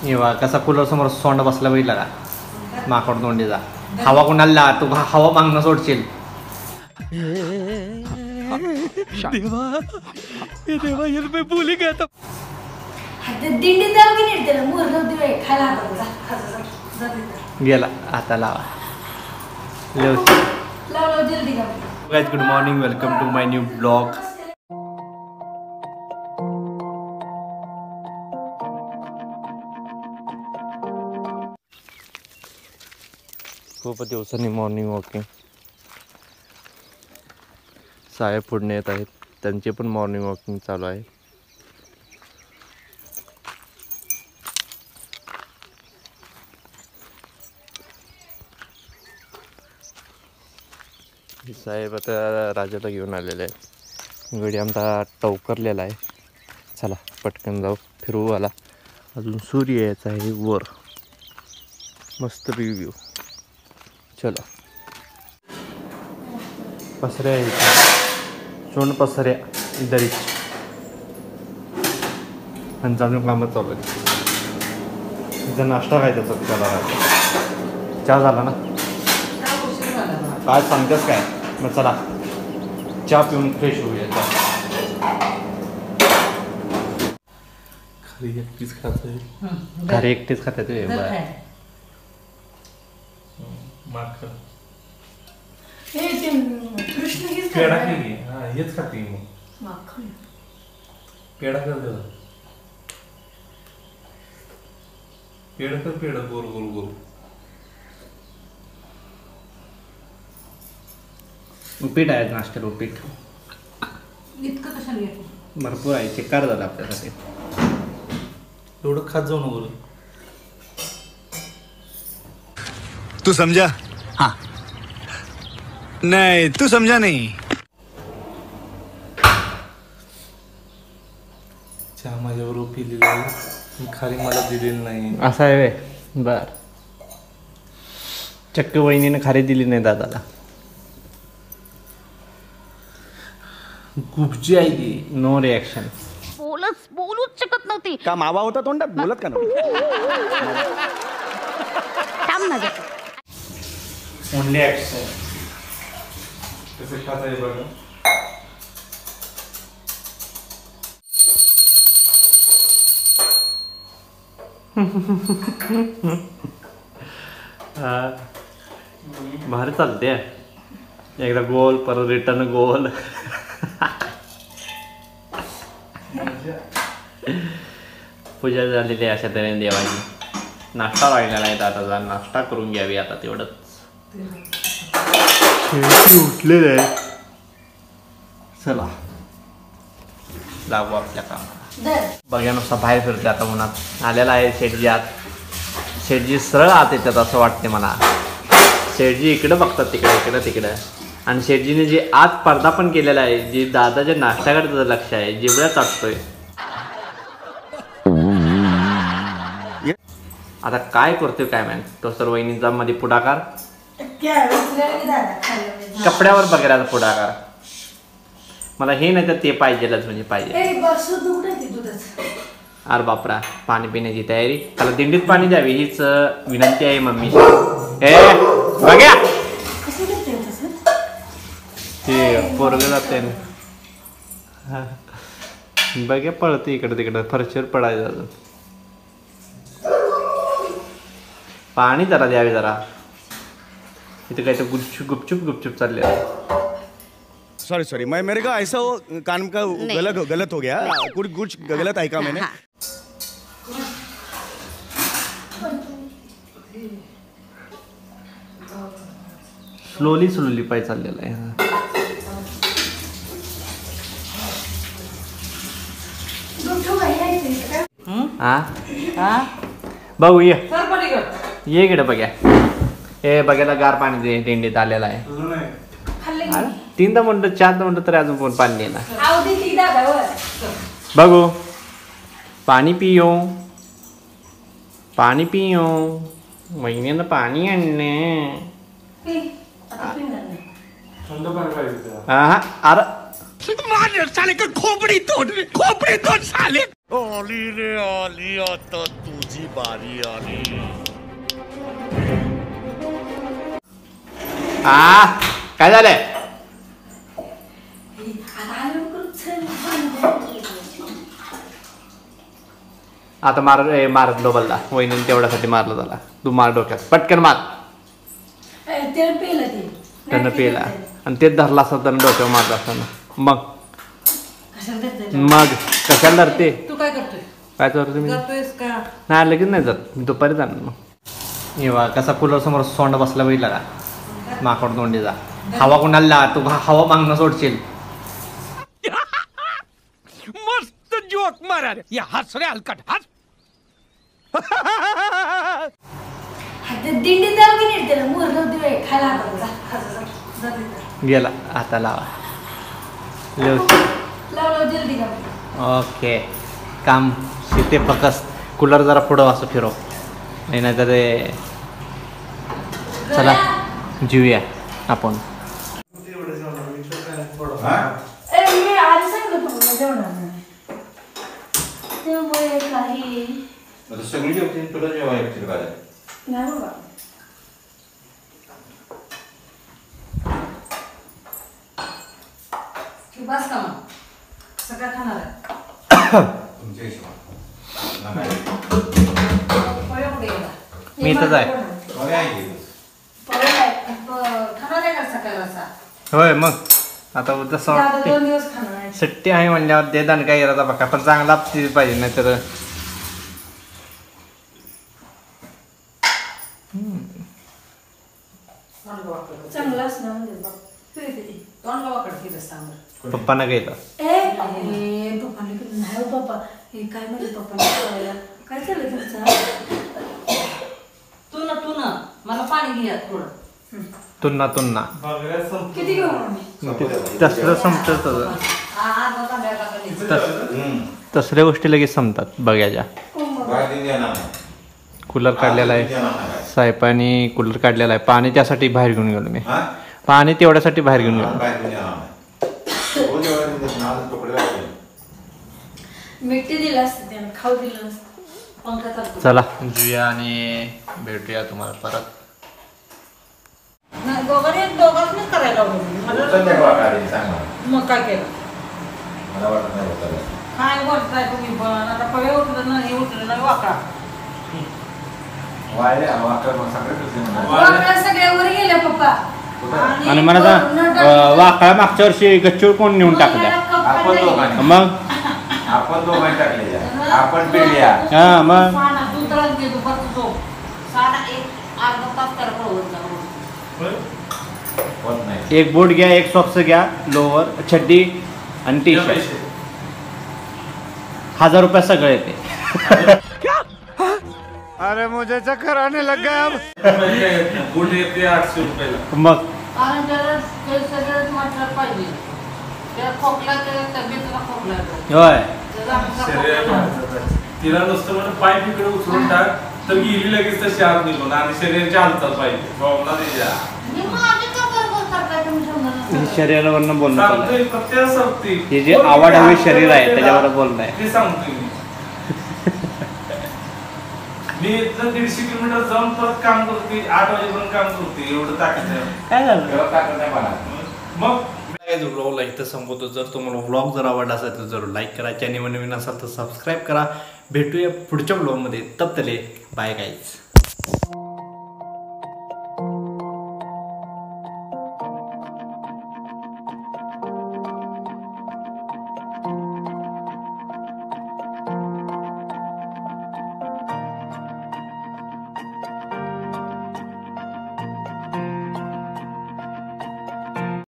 येवा कसा कूलर समोर सोंड बसला बघितला का माकड तोंडीचा हवा कोणाला तू हवा मागणं सोडशील देवा बोली काय गेला आता लावा guys good morning welcome to my new blog खूप दिवसांनी मॉर्निंग वॉकिंग साहेब पुढे येत आहेत त्यांचे पण मॉर्निंग वॉकिंग चालू आहे साहेब आता राजाला घेऊन आलेले आहेत गडी आमचा टवकरलेला आहे चला पटकन जाऊ फिरवू आला अजून सूर्य यायचा आहे वर मस्त रिव्ह्यू चला पसऱ्या सोन पसऱ्या दरीच आणि जाणून कामच चालू आहे तिथं नाश्ता खायचा त्याला चहा झाला ना काय सांगतेस काय मग चला चहा पिऊन फ्रेश होऊया खरी एकटीच खातोय खरी एकटीच खाते पेढा की हेच खाते मग पेढा कर पेढा गोल गोल गोल उपीट आहे नाश्त्याला उपीट इतकं कशाला भरपूर आहे चिक्कार झाला आपल्यासाठी एवढं खात जाऊ नको तू समझा हाँ नहीं तू समझा नहीं चहा माझ्यावर पिलेली आहे खाली मला दिलेली नाही असं आहे वे बर चक्क वहिनीने खारी दिली नाही दादाला गुपची आहे ती नो रिॲक्शन बोलूच शकत नव्हती का मावा होता तोंडात बोलत का थांब ना ग. ओनली ॲक्शन कसं खात आहे बघा भारी चालते एकदा गोल परत रिटर्न गोल पूजा झालेली आहे अशा तऱ्हेने देवाची नाश्ता राहिलेला आहे आता नाश्ता करून घ्यावी आता तेवढंच उठलेलं आहे चला लागू आपल्या कामाला बघा नुसता बाहेर फिरते आता उन्हात आलेला आहे शेटजी आत शेटजी सरळ आत येतात असं वाटते मला शेटजी इकडं बघतात तिकडं आणि शेटजीने जे आत पडदा पण केलेला आहे जे दादाच्या नाश्त्याकडे त्याचं लक्ष आहे जिबळ्या चाटतोय आता काय करतोय काय मॅन तो सर वहिनीचा मध्ये पुढाकार कपड्यावर बघायला पुढाकार मला हे नाही तर ते पाहिजेलच म्हणजे पाहिजे अरे बापरा पाणी पिण्याची तयारी त्याला दिंडीत पाणी द्यावी हीच विनंती आहे मम्मी बघ्या ते पोरग जाते बघ्या पळते इकडे तिकडे फरशीवर पडायचं पाणी जरा द्यावे जरा इथे काय तर गुपचूप चालले सॉरी मैं मेरे का ऐसा कान का गलत हो गया कुछ गलत है का मैंने स्लोली पाय चाललेला आहे बघू ये इकडे बघ्या हे बघायला गार पाणी दे दिंडीत आलेला आहे तीनदा म्हणतो चारदा म्हणतो तरी अजून कोण पाणी देणार बघू पाणी पियो महिन्यानं पाणी आणणे थंड पाणी पाहिजे अरे साले का खोपड़ी तोड़ साले. आली रे आली, आता तुझी बारी आली. काय झालंय? आता मारत डोबलला वहिनी तेवढ्यासाठी मारलं त्याला. तू मार डोक्यात पटकन मार. त्यानं पेला आणि तेच धरला असता त्यानं डोक्यावर मारला असताना. मग कशाला धरते? तू काय करतोय? काय करतो मी? करतोयस का? नाही लगेच नाही जात, मी दुपारी जाणार मग. येवा कसा कूलर समोर सोंड बसला बघितला का? माकड तोंडीचा. हवा कुणाला तू हवा मागणं सोडशील. मस्त जोक मारा रे. या हस रे हलकट हस. गेला आता लावा. ओके काम शिते फकस. कूलर जरा पुढं असं फिरव नाही तर ते. चला जीवूया आपण. सगळी जेवतील तुला जेव्हा ऍक्च्युअली काय बस का मग सगळं खाणार आहे तुमच्या हिशोबाने मी इथंच आहे. खाणार आहे का सकाळी असा? होय मग आता जसं वाटते 2 दिवस खाणार आहे. सुट्टी आहे म्हणल्यावर ते दान काय गेला बघा पण चांगला पाहिजे नाही तर. चांगला असणार म्हणजे बघ. तोंड वाकड केलं सांग. पप्पांना गेलं. पप्पाने केलं नाही हो पप्पा. हे काय म्हणजे पप्पाने काय केलं तुमचं? तू ना मला पाणी घ्या थोडं. तुन्ना किती घेऊ आम्ही? तसलं संपत. तसल्या गोष्टी लगेच संपतात बघायच्या. कूलर काढलेला आहे साहेबांनी. कूलर काढलेला आहे. पाणी त्यासाठी बाहेर घेऊन गेलो मी. पाणी तेवढ्यासाठी बाहेर घेऊन गेलो. मिठी दिलं असतं त्यानं खाऊ दिलं असतं. पंखा चला जुया आणि भेटूया तुम्हाला परत. दोघांनीच करायला मग काय केलं? काय बोलताय तुम्ही पण? आता पळे उठलं ना हे उठलं ना वाकडा. सगळ्या वर गेल्या पप्पा. आणि मला वाकळा मागच्या वर्षी गच्चूर कोण नेऊन टाकल्या? मग आपण दोघांनी टाकले आपण पिढ्या. हा मग तू त्रास घेतो बस तो साधा 1-अर्धा तास कर होत नाही. एक बूट घ्या, एक सॉक्स घ्या, लोअर छड्डी आणि टी शर्ट. 1000 रुपये सगळं येते. अरे मुझे चक्कर आने लग गया अब. बूट येते 800 रुपयाला. मग कारण त्याला सगळं म्हटलं पाहिजे. त्या खोकला तब्येतीला खोकला होय. तिला नुसतं म्हणजे पाय तिकडे उचलून टाक तर गेली लगेच तशी आत निघून. आणि शरीराची हालचाल पाहिजे प्रॉब्लेम शरीरावरनं बोलणं. सांगतोय हे जे आवड हवी शरीर आहे त्याच्यावर बोलणं आहे. ते सांगतोय मी इथनं 150 किलोमीटर जाऊन परत काम करते. 8 वाजेपर्यंत काम करते. एवढं ताकद काय झालं? नाही मला. मग व्लॉगला इथं संपवतो. जर तुम्हाला व्लॉग जर आवडला असेल तर जरूर लाईक करा. चॅनल नवीन असाल तर सबस्क्राईब करा. भेटूया पुढच्या व्लॉगमध्ये. तब तले बाय गाईज.